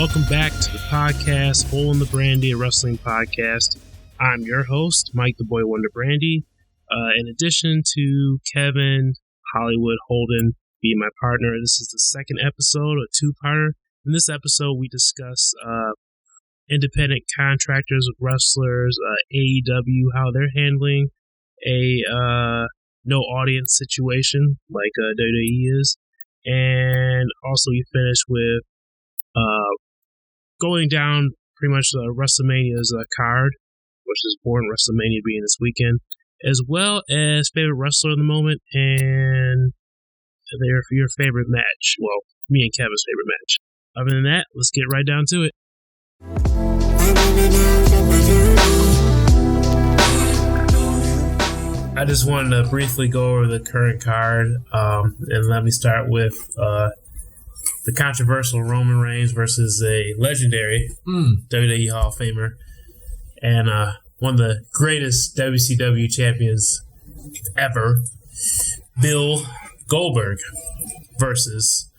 Welcome back to the podcast, Holden the Brandy, a wrestling podcast. I'm your host, Mike the Boy Wonder Brandy. In addition to Kevin, Hollywood, Holden being my partner, this is the second episode, a two-parter. In this episode, we discuss independent contractors with wrestlers, AEW, how they're handling a no audience situation like WWE is. And also we finish with going down pretty much WrestleMania's card, which is born WrestleMania being this weekend, as well as favorite wrestler of the moment and your favorite match. Well, me and Kevin's favorite match. Other than that, let's get right down to it. I just wanted to briefly go over the current card, and let me start with the controversial Roman Reigns versus a legendary WWE Hall of Famer and one of the greatest WCW champions ever, Bill Goldberg, versus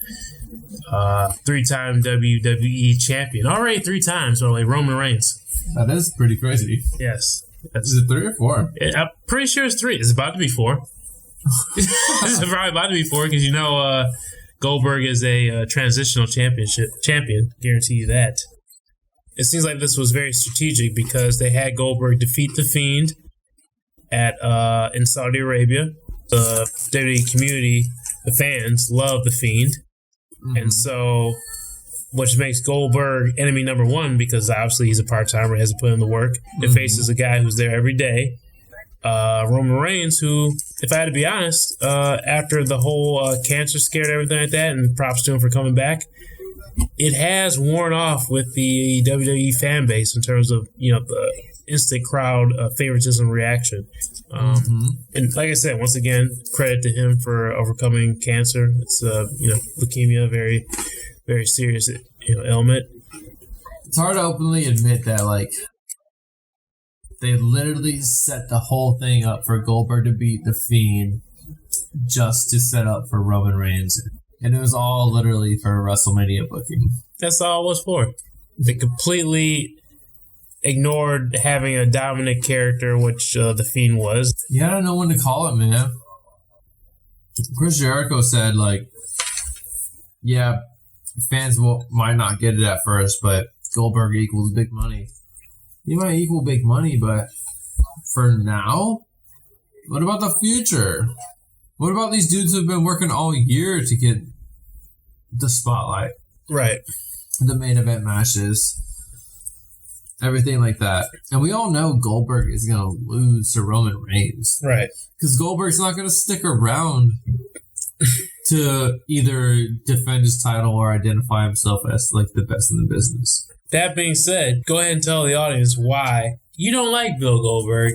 three-time WWE champion. Already 3 times, by the way, Roman Reigns. That is pretty crazy. Yes. Is it 3 or 4? I'm pretty sure it's 3. It's about to be 4. It's probably about to be 4 because Goldberg is a transitional champion. Guarantee you that. It seems like this was very strategic because they had Goldberg defeat The Fiend in Saudi Arabia. The WWE community, the fans, love The Fiend. Mm-hmm. And so, which makes Goldberg enemy number 1 because obviously he's a part-timer, has to put in the work. It faces a guy who's there every day. Roman Reigns, who, if I had to be honest, after the whole cancer scare and everything like that, and props to him for coming back, it has worn off with the WWE fan base in terms of, the instant crowd favoritism reaction. And like I said, once again, credit to him for overcoming cancer. It's, leukemia, very, very serious, ailment. It's hard to openly admit that, they literally set the whole thing up for Goldberg to beat The Fiend just to set up for Roman Reigns. And it was all literally for WrestleMania booking. That's all it was for. They completely ignored having a dominant character, which The Fiend was. Yeah, I don't know when to call it, man. Chris Jericho said, fans might not get it at first, but Goldberg equals big money. He might equal big money, but for now, what about the future? What about these dudes who've been working all year to get the spotlight? Right. The main event matches. Everything like that. And we all know Goldberg is going to lose to Roman Reigns. Right. Because Goldberg's not going to stick around to either defend his title or identify himself as the best in the business. That being said, go ahead and tell the audience why you don't like Bill Goldberg.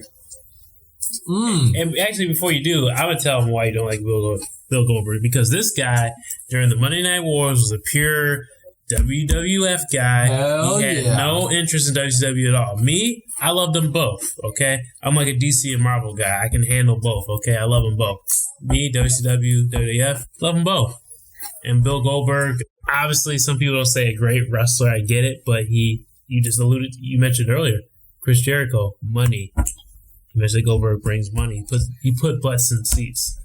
And actually, before you do, I'm going to tell them why you don't like Bill Goldberg. Because this guy, during the Monday Night Wars, was a pure WWF guy. Hell he had no interest in WCW at all. Me, I love them both, okay? I'm like a DC and Marvel guy. I can handle both, okay? I love them both. Me, WCW, WWF, love them both. And Bill Goldberg, obviously, some people don't say a great wrestler. I get it, but you mentioned earlier, Chris Jericho, money. Eventually, Goldberg brings money. He put butts in seats.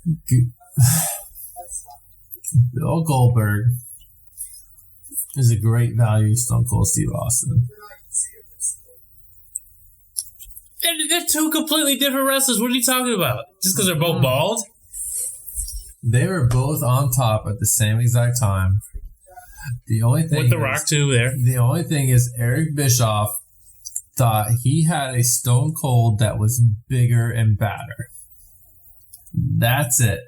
Bill Goldberg is a great value Stone Cold Steve Austin. They're 2 completely different wrestlers. What are you talking about? Just because they're both bald? They were both on top at the same exact time. The only thing with The Rock too there. The only thing is Eric Bischoff thought he had a Stone Cold that was bigger and badder. That's it.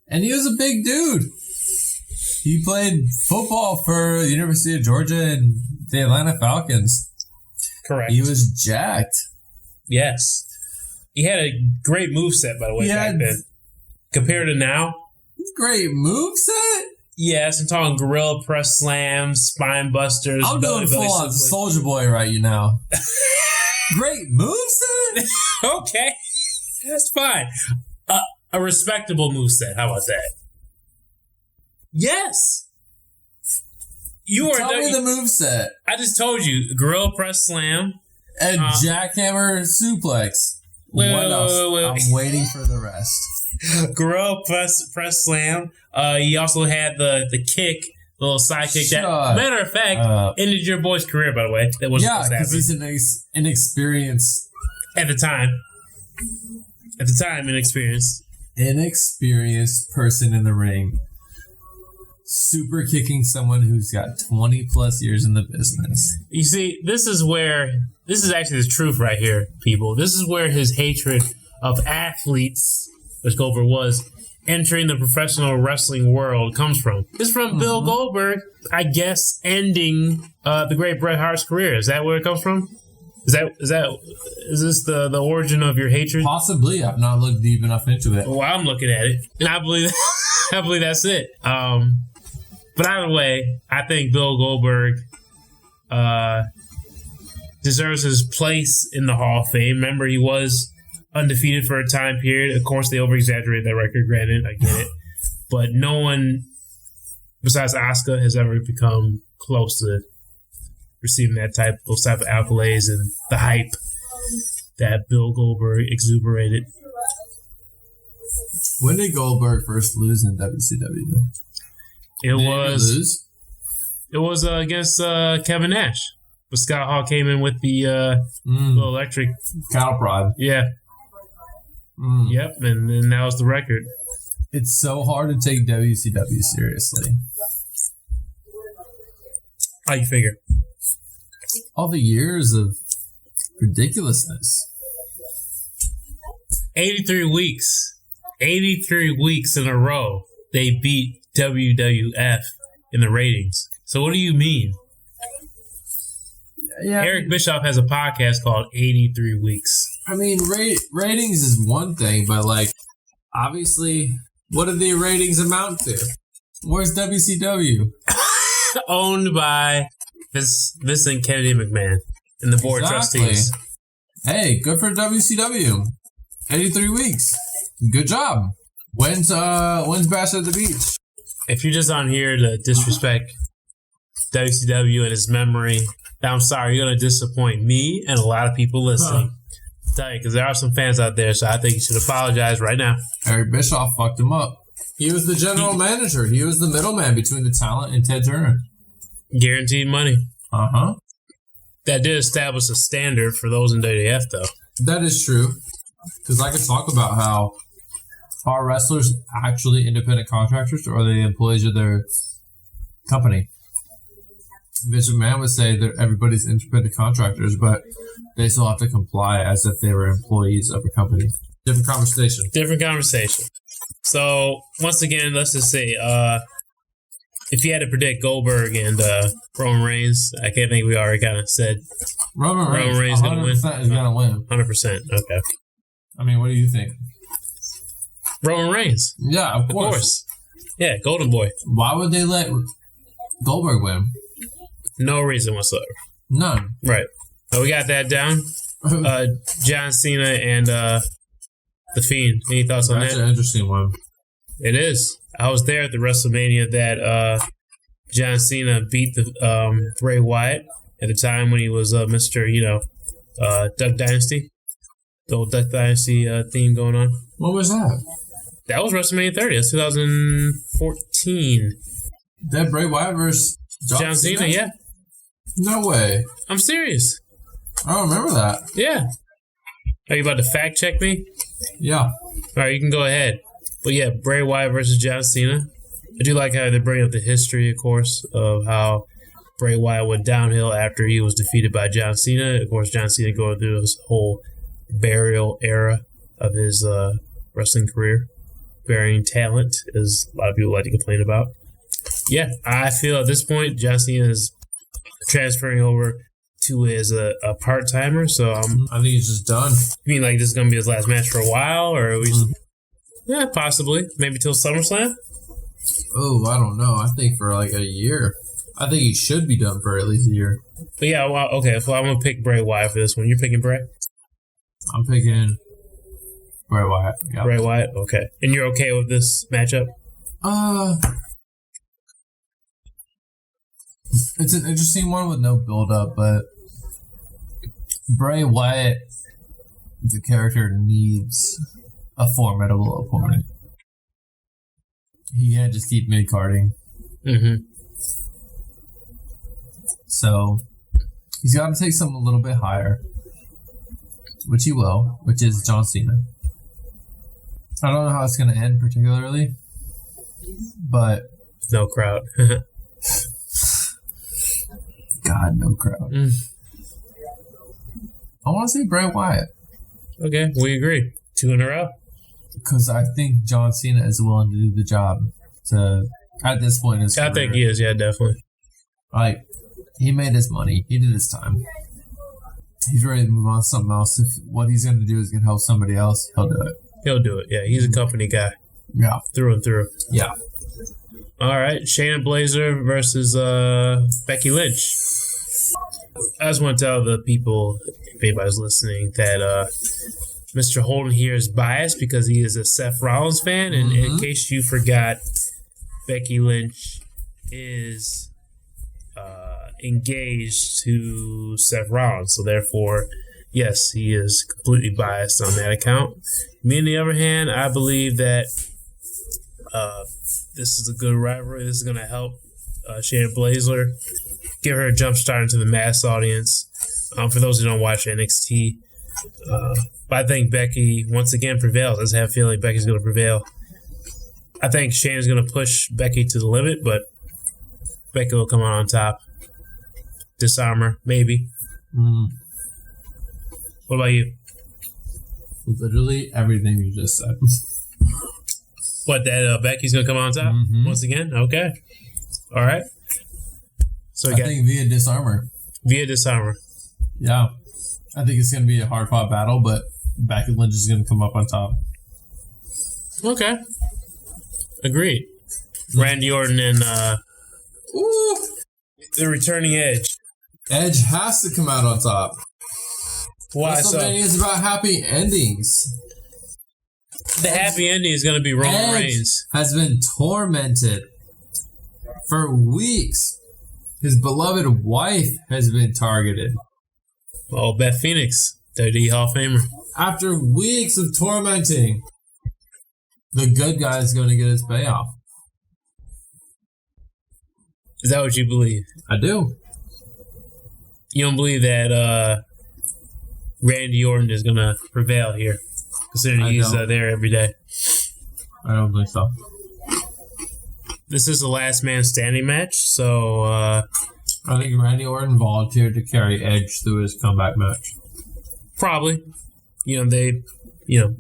And he was a big dude. He played football for the University of Georgia and the Atlanta Falcons. Correct. He was jacked. Yes. He had a great moveset, by the way, back then. Compared to now. Great moveset? Yes, I'm talking gorilla press slams, spine busters. I'm doing full on Soulja Boy right now. Great moveset? Okay. That's fine. A respectable moveset. How about that? Yes. Tell me the moveset. I just told you. Gorilla press slam. And jackhammer suplex. What else? I'm waiting for the rest. Gorilla press slam. He also had the kick, the little side kick. Matter of fact, ended your boy's career, by the way. That wasn't supposed to happen. Because he's inexperienced. At the time, inexperienced. Inexperienced person in the ring. Super kicking someone who's got 20 plus years in the business. You see, this is actually the truth right here, people. This is where his hatred of athletes, which Goldberg was, entering the professional wrestling world comes from. It's from Bill Goldberg, I guess, ending the great Bret Hart's career. Is that where it comes from? Is this the origin of your hatred? Possibly. I've not looked deep enough into it. Well, I'm looking at it, and I believe that's it. But either way, I think Bill Goldberg deserves his place in the Hall of Fame. Remember, he was undefeated for a time period. Of course, they over-exaggerated that record, granted. I get it. But no one besides Asuka has ever become close to receiving those type of accolades and the hype that Bill Goldberg exuberated. When did Goldberg first lose in WCW? It was against Kevin Nash. But Scott Hall came in with the little electric cattle prod. Yeah. Yep, and then that was the record. It's so hard to take WCW seriously. How you figure? All the years of ridiculousness. 83 weeks. 83 weeks in a row, they beat WWF in the ratings. So what do you mean? Yeah, Eric Bischoff has a podcast called 83 Weeks. I mean, ratings is one thing, but obviously, what do the ratings amount to? Where's WCW? Owned by Vincent Kennedy McMahon and the board of trustees. Hey, good for WCW. 83 weeks. Good job. When's Bash at the Beach? If you're just on here to disrespect WCW and its memory, I'm sorry, you're going to disappoint me and a lot of people listening. Tell you, because there are some fans out there, so I think you should apologize right now. Eric Bischoff fucked him up. He was the general manager. He was the middleman between the talent and Ted Turner. Guaranteed money. Uh-huh. That did establish a standard for those in WWF, though. That is true. Because I could talk about how are wrestlers actually independent contractors or are they employees of their company? Vince McMahon would say that everybody's independent contractors, but they still have to comply as if they were employees of a company. Different conversation. So, once again, let's just say, if you had to predict Goldberg and Roman Reigns, I can't think we already kind of said Roman Reigns is going to win. 100% is going to win. 100%, okay. I mean, what do you think? Roman Reigns. Yeah, of course. Yeah, Golden Boy. Why would they let Goldberg win? No reason whatsoever. None. Right. We got that down. John Cena and The Fiend. Any thoughts on that? That's an interesting one. It is. I was there at the WrestleMania that John Cena beat the Bray Wyatt at the time when he was Mr. Duck Dynasty. The old Duck Dynasty theme going on. What was that? That was WrestleMania 30. That's 2014. That Bray Wyatt versus John Cena, yeah. No way. I'm serious. I don't remember that. Yeah. Are you about to fact check me? Yeah. All right, you can go ahead. But yeah, Bray Wyatt versus John Cena. I do like how they bring up the history, of course, of how Bray Wyatt went downhill after he was defeated by John Cena. Of course, John Cena going through this whole burial era of his wrestling career. Burying talent, as a lot of people like to complain about. Yeah, I feel at this point, John Cena is transferring over to as a part-timer, so I think he's just done. You mean like this is going to be his last match for a while, or are we just... Yeah, possibly. Maybe till SummerSlam? Oh, I don't know. I think for like a year. I think he should be done for at least a year. But yeah, well, okay, so I'm going to pick Bray Wyatt for this one. You're picking Bray? I'm picking Bray Wyatt. Yep. Bray Wyatt, okay. And you're okay with this matchup? It's an interesting one with no build-up, but Bray Wyatt, the character, needs a formidable opponent. He can't just keep mid-carding. Mm-hmm. So he's got to take something a little bit higher, which he will, which is John Cena. I don't know how it's going to end particularly, but... No crowd. God, no crowd. Mm. I want to say Bray Wyatt. Okay, we agree. 2 in a row. Because I think John Cena is willing to do the job at this point in his career. I think he is, yeah, definitely. Like, he made his money. He did his time. He's ready to move on to something else. If what he's going to do is going to help somebody else, he'll do it. He'll do it, yeah. He's a company guy. Yeah. Through and through. Yeah. All right, Shayna Baszler versus Becky Lynch. I just want to tell the people, if anybody's listening, that Mr. Holden here is biased because he is a Seth Rollins fan. And in case you forgot, Becky Lynch is engaged to Seth Rollins. So therefore, yes, he is completely biased on that account. Me, on the other hand, I believe that this is a good rivalry. This is going to help Shayna Baszler give her a jump start into the mass audience. For those who don't watch NXT, but I think Becky once again prevails. I just have a feeling Becky's going to prevail. I think Shayna's going to push Becky to the limit, but Becky will come out on top. Disarm her, maybe. What about you? Literally everything you just said. What, that Becky's going to come on top once again? Okay. All right. So I think via disarmor. Via disarmor. Yeah. I think it's going to be a hard-fought battle, but Becky Lynch is going to come up on top. Okay. Agreed. Randy Orton and the returning Edge. Edge has to come out on top. Why so? WrestleMania is about happy endings. The happy ending is going to be Roman Reigns. Has been tormented for weeks. His beloved wife has been targeted. Oh, Beth Phoenix, WWE Hall of Famer. After weeks of tormenting, the good guy is going to get his payoff. Is that what you believe? I do. You don't believe that Randy Orton is going to prevail here, considering he's there every day? I don't think so. This is the last man standing match, so... I think Randy Orton volunteered to carry Edge through his comeback match. Probably. They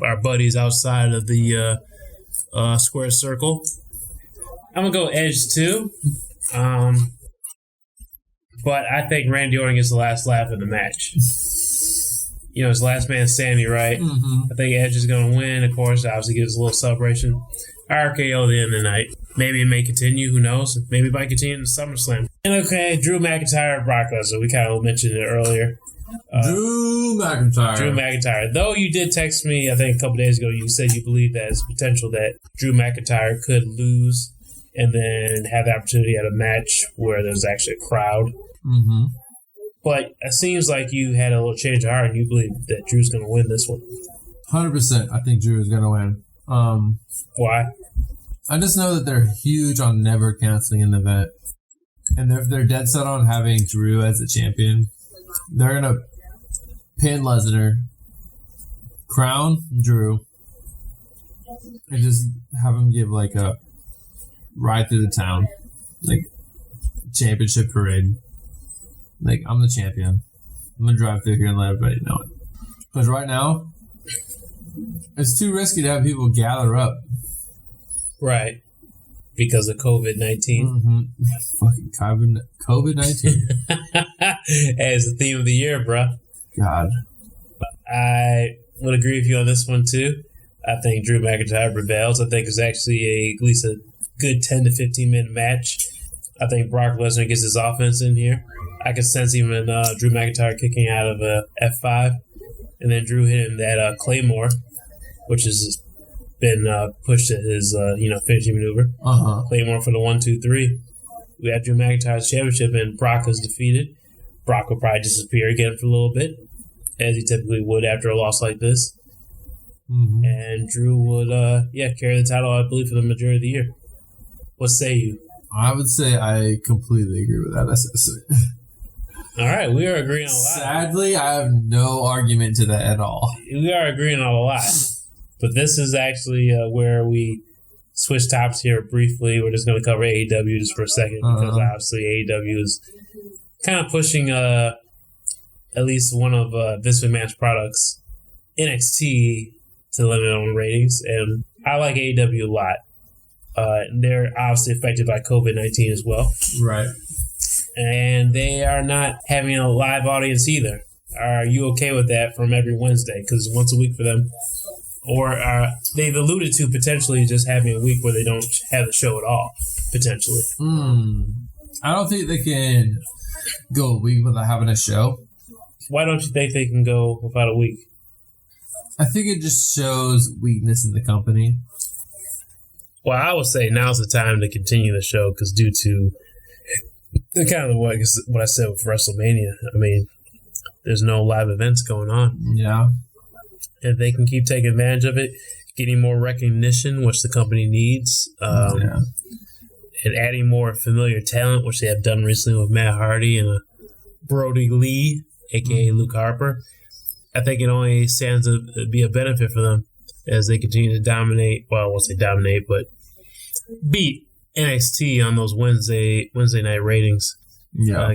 are buddies outside of the square circle. I'm going to go Edge too. But I think Randy Orton gets the last laugh in the match. His last man standing, right? I think Edge is going to win. Of course, obviously gives a little celebration. RKO at the end of the night. Maybe it may continue. Who knows? Maybe it might continue in SummerSlam. And okay, Drew McIntyre, Brock Lesnar. We kind of mentioned it earlier. Drew McIntyre. Though you did text me, I think a couple days ago, you said you believe that it's potential that Drew McIntyre could lose and then have the opportunity at a match where there's actually a crowd. But it seems like you had a little change of heart and you believe that Drew's going to win this one. 100%. I think Drew is going to win. Why? I just know that they're huge on never canceling an event. And if they're dead set on having Drew as the champion, they're going to pin Lesnar, crown Drew, and just have him give like a ride through the town. Like, championship parade. Like, I'm the champion. I'm going to drive through here and let everybody know it. Because right now, it's too risky to have people gather up. Right. Because of COVID-19. Fucking COVID-19. As the theme of the year, bruh. God. I would agree with you on this one, too. I think Drew McIntyre prevails. I think it's actually at least a good 10 to 15 minute match. I think Brock Lesnar gets his offense in here. I can sense even Drew McIntyre kicking out of a F5. And then Drew hit him that Claymore, which has been pushed at his finishing maneuver. Claymore for the 1, 2, 3. We have Drew McIntyre's championship, and Brock is defeated. Brock will probably disappear again for a little bit, as he typically would after a loss like this. Mm-hmm. And Drew would, carry the title, I believe, for the majority of the year. What say you? I would say I completely agree with that assessment. All right, we are agreeing on a lot. Sadly, I have no argument to that at all. We are agreeing on a lot. But this is actually where we switch topics here briefly. We're just going to cover AEW just for a second because obviously AEW is kind of pushing at least one of Vince McMahon's products, NXT, to limit on ratings. And I like AEW a lot. They're obviously affected by COVID-19 as well. Right. And they are not having a live audience either. Are you okay with that from every Wednesday? Because it's once a week for them. Or they've alluded to potentially just having a week where they don't have the show at all, potentially. I don't think they can go a week without having a show. Why don't you think they can go without a week? I think it just shows weakness in the company. Well, I would say now's the time to continue the show because due to the kind of what I said with WrestleMania, I mean, there's no live events going on. Yeah. If they can keep taking advantage of it, getting more recognition, which the company needs, and adding more familiar talent, which they have done recently with Matt Hardy and Brody Lee, a.k.a. Luke Harper, I think it only stands to be a benefit for them as they continue to dominate. Well, I won't say dominate, but beat NXT on those Wednesday night ratings,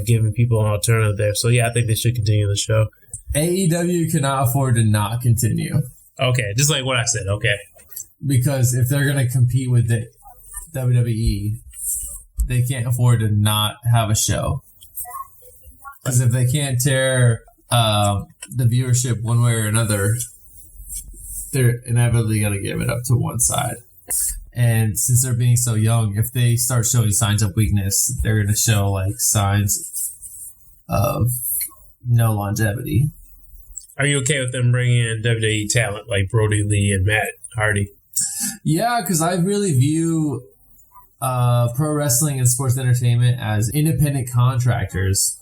giving people an alternative there. So, yeah, I think they should continue the show. AEW cannot afford to not continue. Okay, just like what I said. Okay. Because if they're going to compete with the WWE, they can't afford to not have a show. Because if they can't tear the viewership one way or another, they're inevitably going to give it up to one side. And since they're being so young, if they start showing signs of weakness, they're going to show like signs of no longevity. Are you okay with them bringing in WWE talent like Brody Lee and Matt Hardy? Yeah, because I really view pro wrestling and sports entertainment as independent contractors.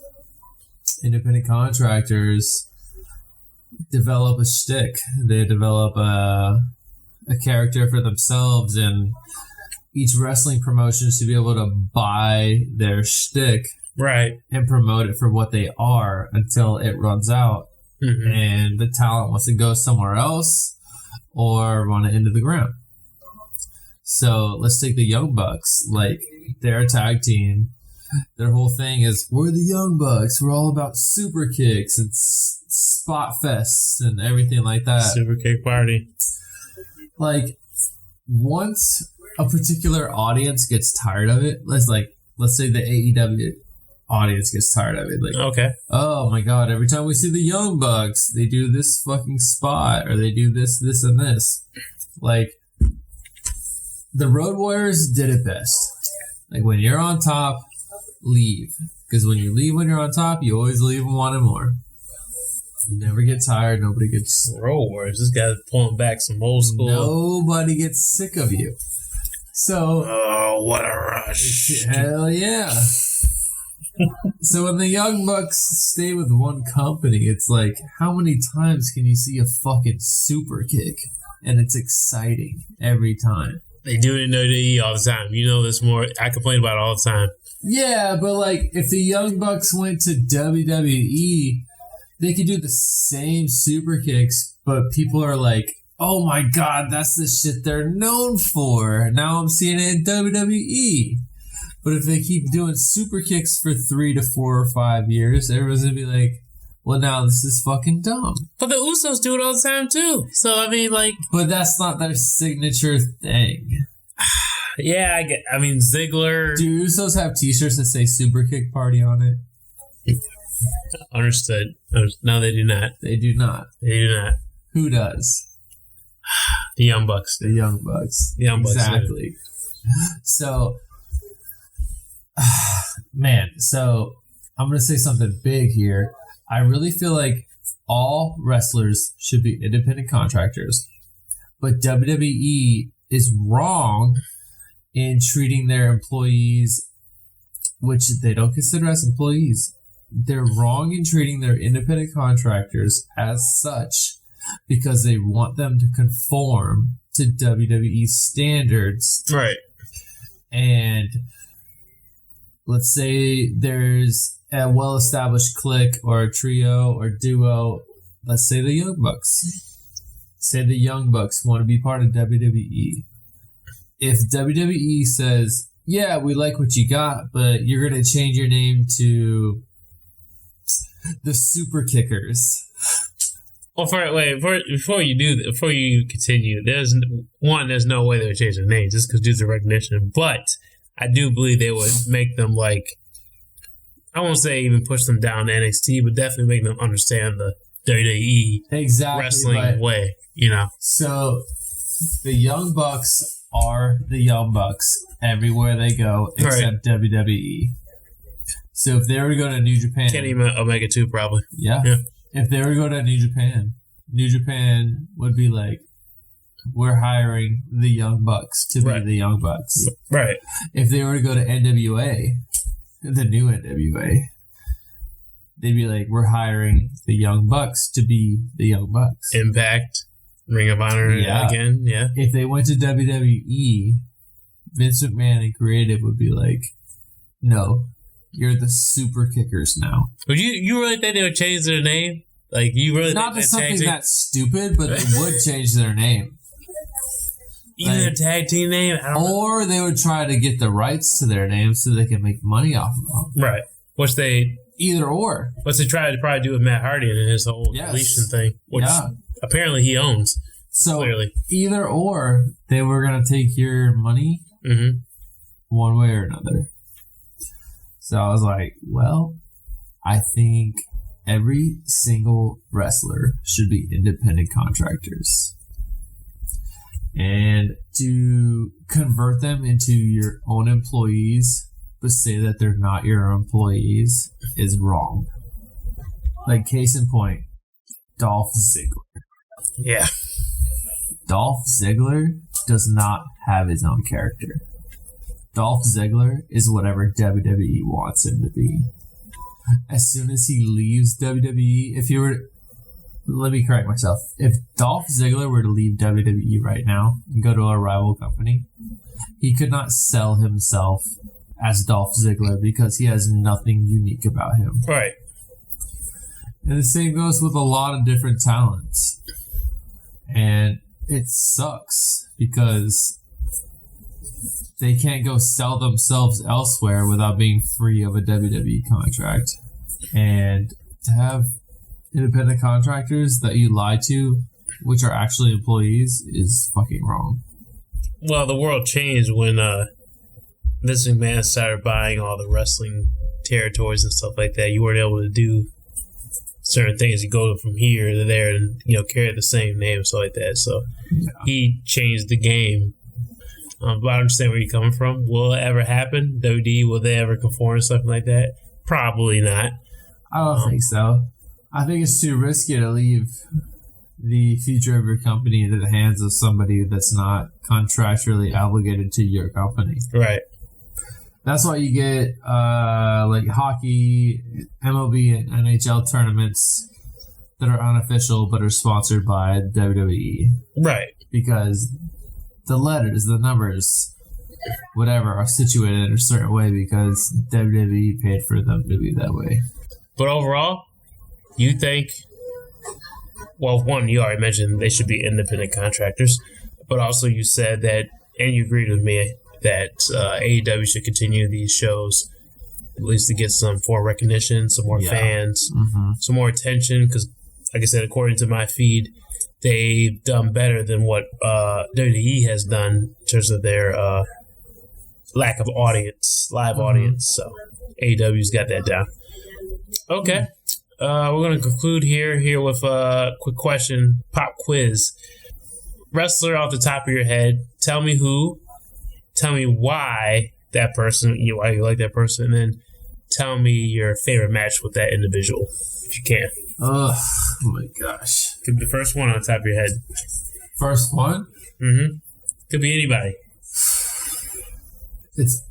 Independent contractors develop a shtick. They develop a character for themselves, and each wrestling promotion should be able to buy their shtick, right, and promote it for what they are until it runs out, and the talent wants to go somewhere else or run it into the ground. So let's take the Young Bucks. Like, they're a tag team. Their whole thing is, we're the Young Bucks. We're all about super kicks and spot fests and everything like that. Super kick party. Like, once a particular audience gets tired of it, let's say the AEW audience gets tired of it. Like, okay. Oh my God, every time we see the Young Bucks, they do this fucking spot or they do this, and this. Like, the Road Warriors did it best. Like, when you're on top, leave. Because when you leave when you're on top, you always leave wanting more. You never get tired. Nobody gets... Road Warriors. This guy's pulling back some old school. Nobody gets sick of you. So... Oh, what a rush. Hell yeah. So when the Young Bucks stay with one company, it's like, how many times can you see a fucking super kick? And it's exciting every time. They do it in WWE all the time. You know this more. I complain about it all the time. Yeah, but like, if the Young Bucks went to WWE, they could do the same super kicks, but people are like, oh my God, that's the shit they're known for. Now I'm seeing it in WWE. But if they keep doing super kicks for 3 to 4 or 5 years, everyone's going to be like, well, now this is fucking dumb. But the Usos do it all the time, too. So, I mean, like... But that's not their signature thing. Yeah, I mean, Ziggler... Do Usos have t-shirts that say super kick party on it? Understood. No, they do not. They do not. They do not. Who does? The Young Bucks. The Young Bucks. The Young Bucks. Exactly. So... Man, so I'm going to say something big here. I really feel like all wrestlers should be independent contractors, but WWE is wrong in treating their employees which they don't consider as employees. They're wrong in treating their independent contractors as such because they want them to conform to WWE standards. Right. And let's say there's a well-established clique or a trio or duo. Let's say the Young Bucks. Say the Young Bucks want to be part of WWE. If WWE says, yeah, we like what you got, but you're going to change your name to the Super Kickers. Well, before you continue, there's no way they would change their name just because due to recognition. But I do believe they would make them like, I won't say even push them down to NXT, but definitely make them understand the WWE wrestling way, you know. So the Young Bucks are the Young Bucks everywhere they go except WWE. So if they were to go to New Japan, Kenny Omega 2 probably. Yeah. If they were to go to New Japan would be like, we're hiring the Young Bucks to be the Young Bucks. Right. If they were to go to NWA, the new NWA, they'd be like, we're hiring the Young Bucks to be the Young Bucks. Impact, Ring of Honor again, yeah. If they went to WWE, Vince McMahon and Creative would be like, no, you're the Super Kickers now. Would you really think they would change their name? Like, you really not think to something that's stupid, but they would change their name. Even their tag team name? I don't know. Or they would try to get the rights to their name so they can make money off of them. Right. Which they... Either or. What's they tried to probably do with Matt Hardy and his whole deletion thing, which apparently he owns. So clearly, either or, they were gonna take your money one way or another. So I was like, well, I think every single wrestler should be independent contractors, and to convert them into your own employees, but say that they're not your employees is wrong. Like, case in point, Dolph Ziggler. Yeah. Dolph Ziggler does not have his own character. Dolph Ziggler is whatever WWE wants him to be. As soon as he leaves WWE, let me correct myself. If Dolph Ziggler were to leave WWE right now and go to a rival company, he could not sell himself as Dolph Ziggler because he has nothing unique about him. Right. And the same goes with a lot of different talents. And it sucks because they can't go sell themselves elsewhere without being free of a WWE contract. And to have independent contractors that you lie to, which are actually employees, is fucking wrong. Well, the world changed when Vince McMahon started buying all the wrestling territories and stuff like that. You weren't able to do certain things. You go from here to there and, carry the same name and stuff like that. So he changed the game. But I understand where you're coming from. Will it ever happen? WWE, will they ever conform to something like that? Probably not. I don't think so. I think it's too risky to leave the future of your company into the hands of somebody that's not contractually obligated to your company. Right. That's why you get like hockey, MLB, and NHL tournaments that are unofficial but are sponsored by WWE. Right. Because the letters, the numbers, whatever, are situated in a certain way because WWE paid for them to be that way. But overall, you think, well, one, you already mentioned they should be independent contractors, but also you said that, and you agreed with me, that AEW should continue these shows, at least to get some form recognition, some more fans, some more attention, because, like I said, according to my feed, they've done better than what WWE has done in terms of their lack of audience, live audience. So AEW's got that down. Okay. We're going to conclude here with a quick question, pop quiz. Wrestler off the top of your head, tell me who, tell me why that person, why you like that person, and then tell me your favorite match with that individual, if you can. Oh my gosh. Could be the first one on the top of your head. First one? Could be anybody. It's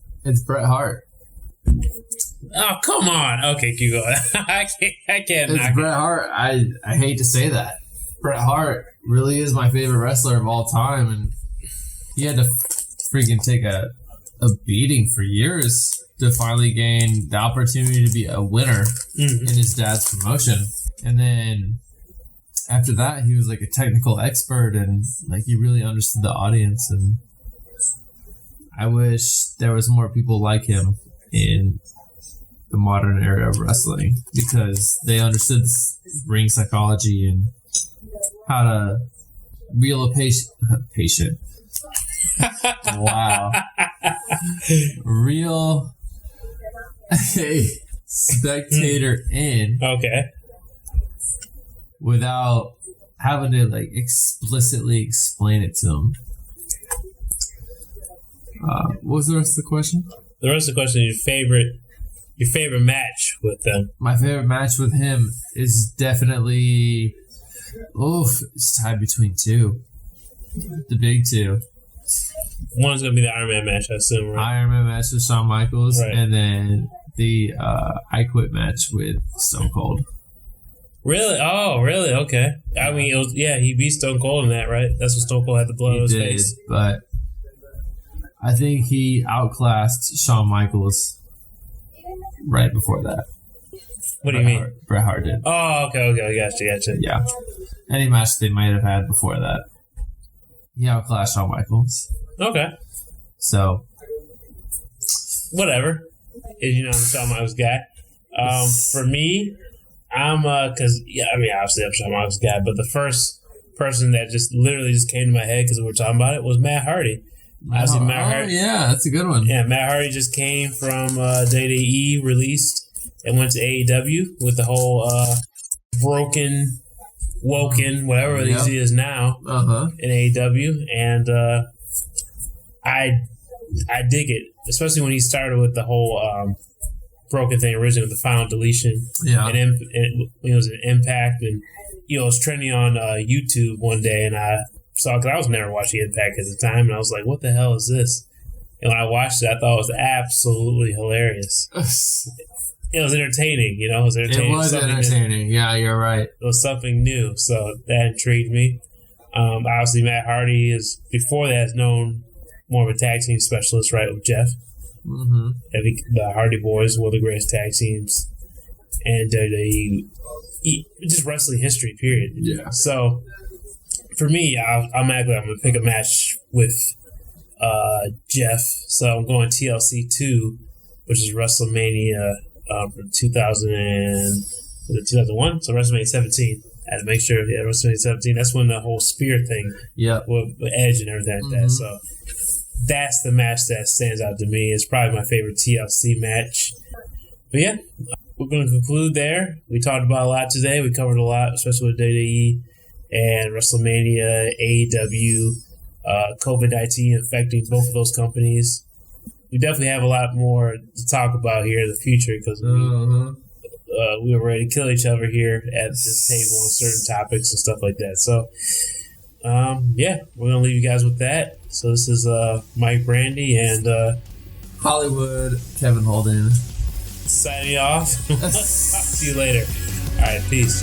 Bret Hart. Oh, come on. Okay, keep going. I can't It's knock Bret Hart. I hate to say that. Bret Hart really is my favorite wrestler of all time, and he had to freaking take a beating for years to finally gain the opportunity to be a winner in his dad's promotion. And then after that, he was like a technical expert, and like he really understood the audience. And I wish there was more people like him in the modern era of wrestling, because they understood ring psychology and how to reel a patient. Wow. Reel a spectator in. Okay. Without having to like explicitly explain it to them. What was the rest of the question? The rest of the question is your favorite match with them. My favorite match with him is definitely it's tied between two. The big two. One's gonna be the Iron Man match, I assume, right? Iron Man match with Shawn Michaels, right. And then the I Quit match with Stone Cold. Really? Oh, really? Okay. I mean, he beat Stone Cold in that, right? That's what Stone Cold had the blood on his face. But I think he outclassed Shawn Michaels right before that. What do you mean? Bret Hart did. Oh, okay. Gotcha. Yeah. Any match they might have had before that. He outclassed Shawn Michaels. Okay. So. Whatever. I'm a Shawn Michaels guy. For me, I'm, obviously I'm a Shawn Michaels guy, but the first person that just literally just came to my head because we were talking about it was Matt Hardy. Matt Hardy. Yeah, that's a good one. Yeah, Matt Hardy just came from WWE released and went to AEW with the whole broken, woken, whatever he is now in AEW, and I dig it, especially when he started with the whole broken thing originally with the final deletion. Yeah, and it was an Impact, and it was trending on YouTube one day, and I saw, because I was never watching Impact at the time, and I was like, what the hell is this? And when I watched it, I thought it was absolutely hilarious. It was entertaining, It was entertaining. It was entertaining. Yeah, you're right. It was something new, so that intrigued me. Obviously, Matt Hardy before that is known more of a tag team specialist, right, with Jeff. Mm-hmm. The Hardy Boys were the greatest tag teams, and just wrestling history, period. Yeah. So, for me, I'm going to pick a match with Jeff. So I'm going TLC 2, which is WrestleMania from 2001? So WrestleMania 17. I had to make sure, WrestleMania 17. That's when the whole spear thing with Edge and everything like that. So that's the match that stands out to me. It's probably my favorite TLC match. But yeah, we're going to conclude there. We talked about a lot today. We covered a lot, especially with WWE and WrestleMania, AEW, COVID-19 affecting both of those companies. We definitely have a lot more to talk about here in the future because we were ready to kill each other here at this table on certain topics and stuff like that. So, we're going to leave you guys with that. So this is Mike Brandy and Hollywood Kevin Holden signing off. Talk to you later. All right, peace.